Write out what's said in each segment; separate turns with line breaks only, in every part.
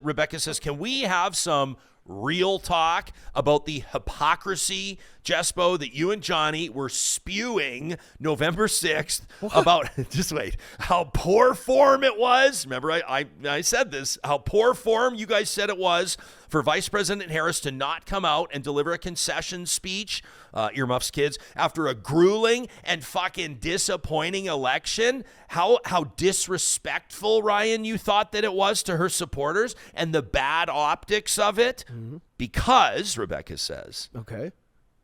Rebecca says, can we have some real talk about the hypocrisy, Jespo, that you and Johnny were spewing November 6th about, just wait, how poor form it was. Remember, I said this, how poor form you guys said it was for Vice President Harris to not come out and deliver a concession speech, earmuffs kids, after a grueling and fucking disappointing election. How disrespectful, Ryan, you thought that it was to her supporters and the bad optics of it. Mm-hmm. Because, Rebecca says,
okay,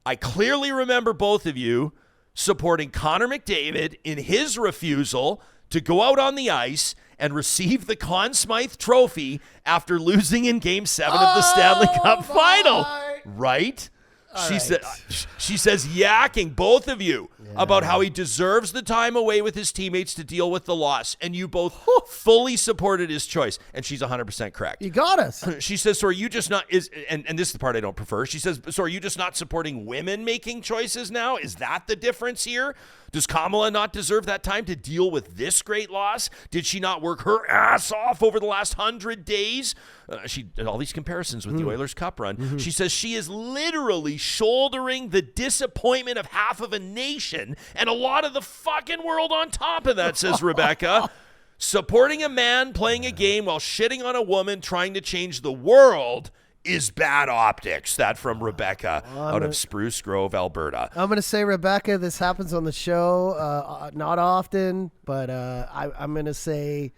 I clearly remember both of you supporting Connor McDavid in his refusal to go out on the ice and receive the Conn Smythe Trophy after losing in Game 7 of the Stanley Cup Final. Right? She says yakking, both of you, about how he deserves the time away with his teammates to deal with the loss. And you both fully supported his choice. And she's 100% correct.
You got us.
She says, so are you just not, and this is the part I don't prefer. She says, so are you just not supporting women making choices now? Is that the difference here? Does Kamala not deserve that time to deal with this great loss? Did she not work her ass off over the last 100 days? She did all these comparisons with the Oilers Cup run. Mm-hmm. She says she is literally shouldering the disappointment of half of a nation and a lot of the fucking world on top of that, says Rebecca. Supporting a man playing a game while shitting on a woman trying to change the world is bad optics. That from Rebecca out of Spruce Grove, Alberta.
I'm going to say, Rebecca, this happens on the show not often, but I'm going to say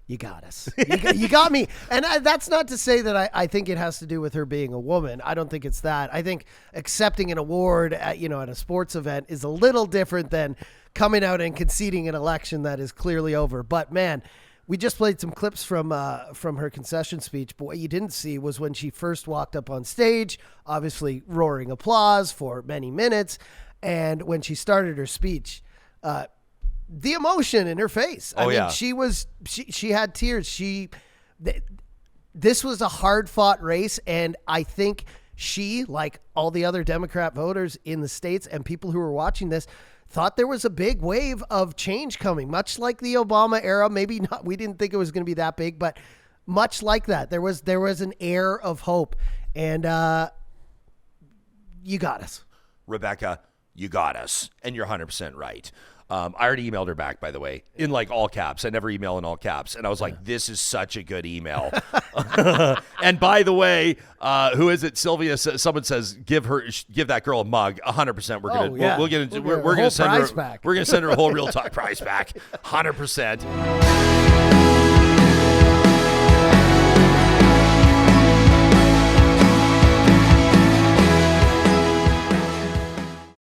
you got us. You got me. And that's not to say that I think it has to do with her being a woman. I don't think it's that. I think accepting an award at a sports event is a little different than coming out and conceding an election that is clearly over. But, man, we just played some clips from her concession speech, but what you didn't see was when she first walked up on stage, obviously roaring applause for many minutes, and when she started her speech, the emotion in her face. I mean, she had tears. This was a hard-fought race, and I think she, like all the other Democrat voters in the States and people who were watching this, thought there was a big wave of change coming, much like the Obama era. Maybe not. We didn't think it was going to be that big, but much like that, there was an air of hope, and you got us,
Rebecca. You got us, and you're 100% right. I already emailed her back, by the way, in like all caps. I never email in all caps. And I was like, this is such a good email. And by the way, who is it? Sylvia, someone says, give that girl a mug. 100%. We're going to send her a whole Real Talk prize back. 100%.